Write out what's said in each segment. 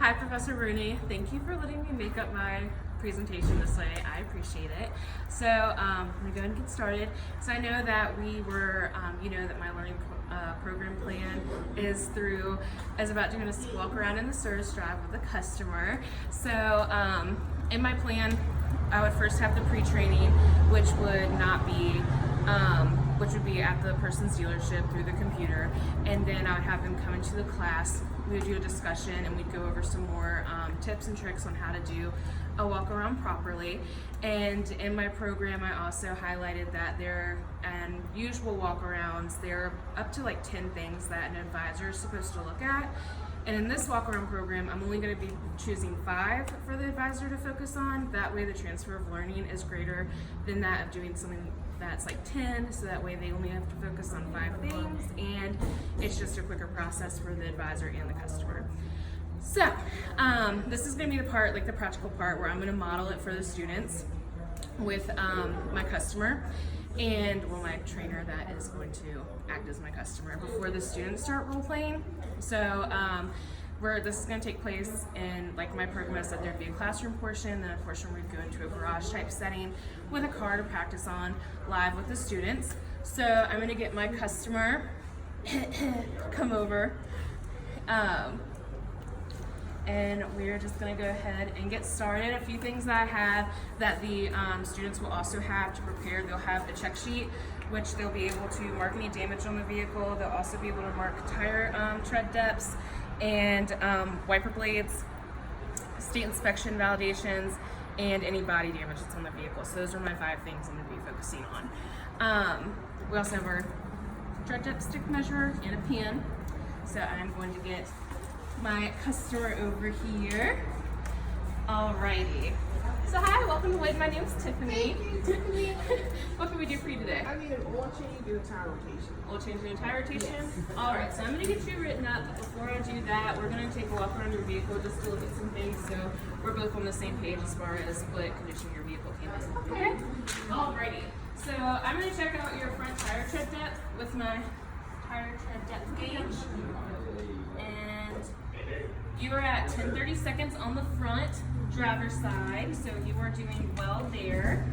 Hi, Professor Rooney. Thank you for letting me make up my presentation this way. I appreciate it. So I'm going to go ahead and get started. So I know that we were, that my learning program plan is about doing a walk around in the service drive with the customer. So in my plan, I would first have the pre-training, which would be at the person's dealership through the computer, and then I would have them come into the class. We would do a discussion and we'd go over some more tips and tricks on how to do a walk around properly. And in my program, I also highlighted that and usual walk arounds, there are up to like 10 things that an advisor is supposed to look at. And in this walk around program, I'm only going to be choosing 5 for the advisor to focus on. That way the transfer of learning is greater than that of doing something that's like 10, so that way they only have to focus on 5 things, and it's just a quicker process for the advisor and the customer. So this is going to be the part, like the practical part, where I'm going to model it for the students with my customer and my trainer that is going to act as my customer before the students start role playing. So this is going to take place in, like my program said, there'd be a classroom portion, then a portion where we'd go into a garage type setting with a car to practice on live with the students. So I'm going to get my customer come over, and we're just going to go ahead and get started. A few things that I have that the students will also have to prepare: they'll have a check sheet, which they'll be able to mark any damage on the vehicle. They'll also be able to mark tire tread depths and wiper blades, state inspection validations, and any body damage that's on the vehicle. So those are my 5 things I'm going to be focusing on. We also have our tread depth stick measure and a pen. So I'm going to get my customer over here. Alrighty. So hi, welcome to Wade. My name's Tiffany. Thank you, Tiffany. What can we do for you today? I need an oil change and a tire rotation. Oil change and a tire rotation? Yes. Alright, so I'm going to get you written up. But before I do that, we're going to take a walk around your vehicle just to look at some things so we're both on the same page as far as what condition your vehicle came in. Okay? Alrighty. So I'm going to check out your front tire tread depth with my tire tread depth gauge. And you are at 10-30 seconds on the front driver's side, so you are doing well there.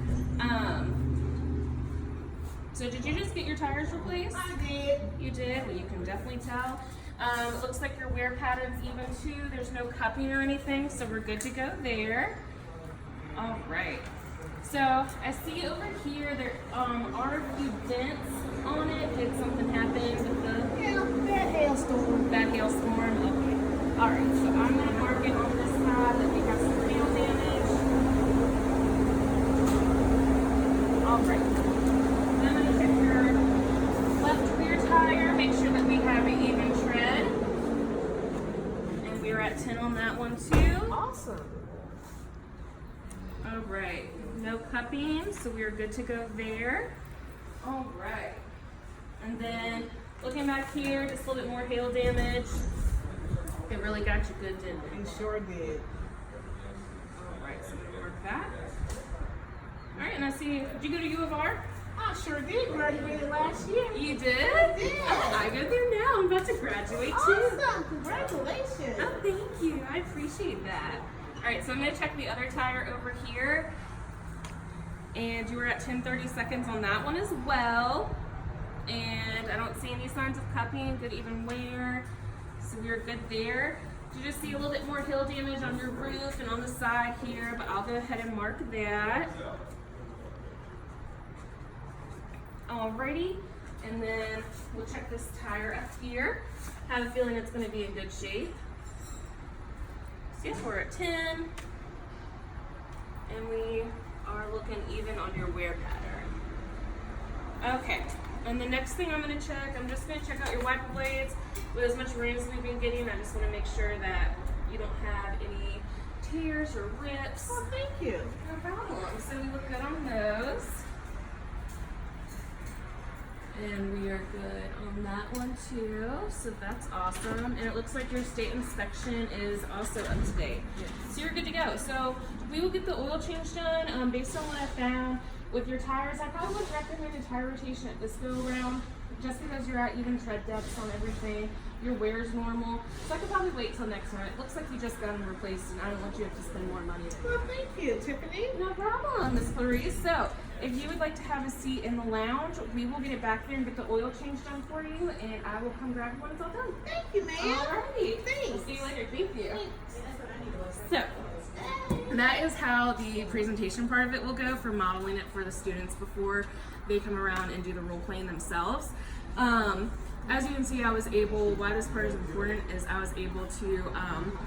So did you just get your tires replaced? I did. You did? Well, you can definitely tell. It looks like your wear pattern's even too. There's no cupping or anything, so we're good to go there. All right. So I see over here there are a few dents on it. Did something happen with the Bad hailstorm. bad hailstorm? Okay. All right. So I'm gonna mark it on this side that we have some hail damage. All right. Then I'm gonna check your left rear tire. Make sure that we have an even tread. And we are at 10 on that one too. Awesome. All right, no cupping, so we're good to go there. All right, and then looking back here, just a little bit more hail damage. It really got you good, didn't it? You sure did. All right, so we'll work that. All right, and I see, did you go to U of R? I sure did. Graduated last year. You did? did. I go there now. I'm about to graduate too. Awesome. Congratulations. Oh, thank you. I appreciate that. All right, so I'm gonna check the other tire over here. And you were at 10-30 seconds on that one as well. And I don't see any signs of cupping, good even wear. So we're good there. You just see a little bit more hail damage on your roof and on the side here, but I'll go ahead and mark that. Alrighty, and then we'll check this tire up here. I have a feeling it's gonna be in good shape. So yes, we're at 10, and we are looking even on your wear pattern. Okay, and the next thing I'm going to check, I'm just going to check out your wiper blades. With as much rain as we've been getting, I just want to make sure that you don't have any tears or rips. Oh, thank you. No problem. So we look good on those. And we are good on that one too, so that's awesome. And it looks like your state inspection is also up to date. Yes. So you're good to go. So we will get the oil change done based on what I found with your tires. I probably would recommend a tire rotation at this go around just because you're at even tread depths on everything, your wear is normal. So I could probably wait till next time. It looks like you just got them replaced, and I don't want you to have to spend more money. Well, thank you, Tiffany. No problem, Miss Clarice. So, if you would like to have a seat in the lounge, we will get it back there and get the oil change done for you, and I will come grab it when it's all done. Thank you, ma'am. Alrighty. Thanks. We'll see you later. Thank you. Thanks. So, that is how the presentation part of it will go for modeling it for the students before they come around and do the role playing themselves. As you can see, why this part is important is I was able to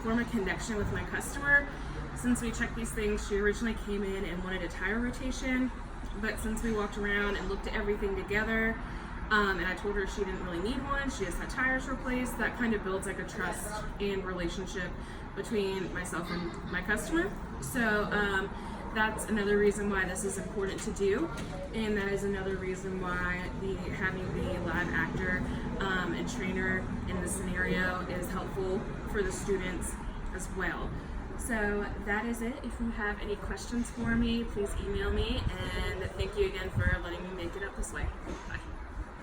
form a connection with my customer. Since we checked these things, she originally came in and wanted a tire rotation, but since we walked around and looked at everything together, and I told her she didn't really need one, she just had tires replaced, that kind of builds like a trust and relationship between myself and my customer. So that's another reason why this is important to do, and that is another reason why having the live actor and trainer in this scenario is helpful for the students as well. So that is it. If you have any questions for me, please email me, and thank you again for letting me make it up this way. Bye.